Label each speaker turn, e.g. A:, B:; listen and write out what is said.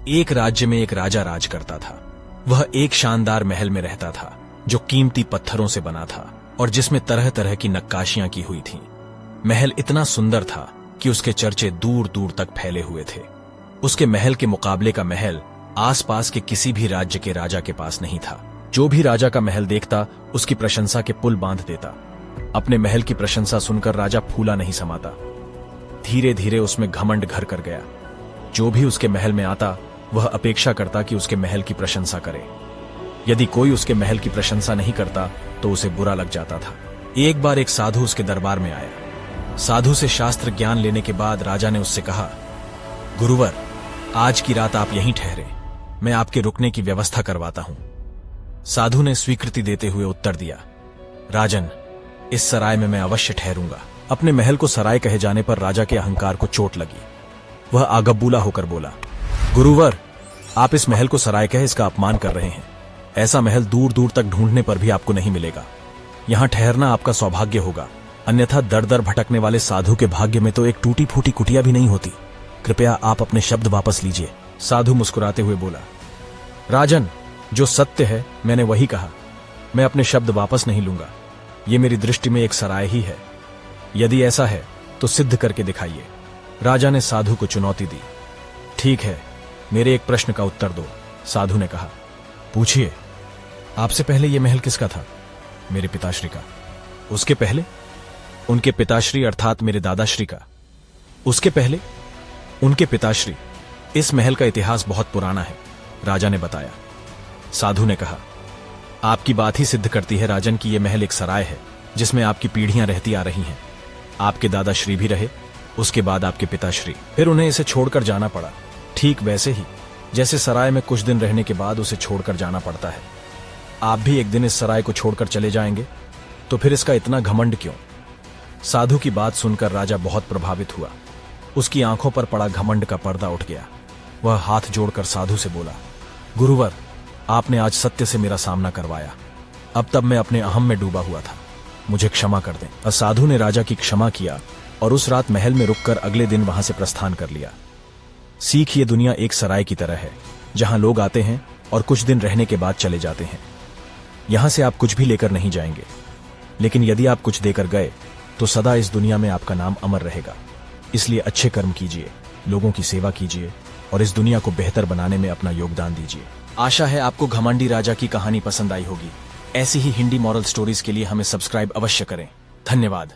A: एक राज्य में एक राजा राज करता था। वह एक शानदार महल में रहता था जो कीमती पत्थरों से बना था और जिसमें तरह तरह की नक्काशियां की हुई थीं। महल इतना सुंदर था कि उसके चर्चे दूर दूर तक फैले हुए थे। उसके महल के मुकाबले का महल आसपास के किसी भी राज्य के राजा के पास नहीं था। जो भी राजा का महल देखता उसकी प्रशंसा के पुल बांध देता। अपने महल की प्रशंसा सुनकर राजा फूला नहीं समाता। धीरे धीरे उसमें घमंड घर कर गया। जो भी उसके महल में आता वह अपेक्षा करता कि उसके महल की प्रशंसा करे। यदि कोई उसके महल की प्रशंसा नहीं करता तो उसे बुरा लग जाता था। एक बार एक साधु उसके दरबार में आया। साधु से शास्त्र ज्ञान लेने के बाद राजा ने उससे कहा, गुरुवर, आज की रात आप यहीं ठहरे, मैं आपके रुकने की व्यवस्था करवाता हूं। साधु ने स्वीकृति देते हुए उत्तर दिया, राजन, इस सराय में मैं अवश्य ठहरूंगा। अपने महल को सराय कहे जाने पर राजा के अहंकार को चोट लगी। वह आगबूला होकर बोला, गुरुवर, आप इस महल को सराय कहे इसका अपमान कर रहे हैं। ऐसा महल दूर दूर तक ढूंढने पर भी आपको नहीं मिलेगा। यहां ठहरना आपका सौभाग्य होगा, अन्यथा दर दर भटकने वाले साधु के भाग्य में तो एक टूटी फूटी कुटिया भी नहीं होती। कृपया आप अपने शब्द वापस लीजिए। साधु मुस्कुराते हुए बोला, राजन, जो सत्य है मैंने वही कहा। मैं अपने शब्द वापस नहीं लूंगा। ये मेरी दृष्टि में एक सराय ही है। यदि ऐसा है तो सिद्ध करके दिखाइए। राजा ने साधु को चुनौती दी। ठीक है, मेरे एक प्रश्न का उत्तर दो, साधु ने कहा। पूछिए। आपसे पहले यह महल किसका था? मेरे पिताश्री का। उसके पहले? उनके पिताश्री अर्थात मेरे दादाश्री का। उसके पहले? उनके पिताश्री। इस महल का इतिहास बहुत पुराना है, राजा ने बताया। साधु ने कहा, आपकी बात ही सिद्ध करती है राजन कि यह महल एक सराय है जिसमें आपकी पीढ़ियां रहती आ रही हैं। आपके दादाश्री भी रहे, उसके बाद आपके पिताश्री, फिर उन्हें इसे छोड़कर जाना पड़ा। ठीक वैसे ही जैसे सराय में कुछ दिन रहने के बाद उसे छोड़कर जाना पड़ता है। आप भी एक दिन इस सराय को छोड़कर चले जाएंगे, तो फिर इसका इतना घमंड क्यों? साधु की बात सुनकर राजा बहुत प्रभावित हुआ। उसकी आंखों पर पड़ा घमंड का पर्दा उठ गया। वह हाथ जोड़कर साधु से बोला, गुरुवर, आपने आज सत्य से मेरा सामना करवाया। अब तब मैं अपने अहम में डूबा हुआ था, मुझे क्षमा कर दें। साधु ने राजा की क्षमा किया और उस रात महल में रुककर अगले दिन वहां से प्रस्थान कर लिया। सीख, ये दुनिया एक सराय की तरह है जहां लोग आते हैं और कुछ दिन रहने के बाद चले जाते हैं। यहां से आप कुछ भी लेकर नहीं जाएंगे, लेकिन यदि आप कुछ देकर गए तो सदा इस दुनिया में आपका नाम अमर रहेगा। इसलिए अच्छे कर्म कीजिए, लोगों की सेवा कीजिए और इस दुनिया को बेहतर बनाने में अपना योगदान दीजिए। आशा है आपको घमंडी राजा की कहानी पसंद आई होगी। ऐसी ही हिंदी मॉरल स्टोरीज के लिए हमें सब्सक्राइब अवश्य करें। धन्यवाद।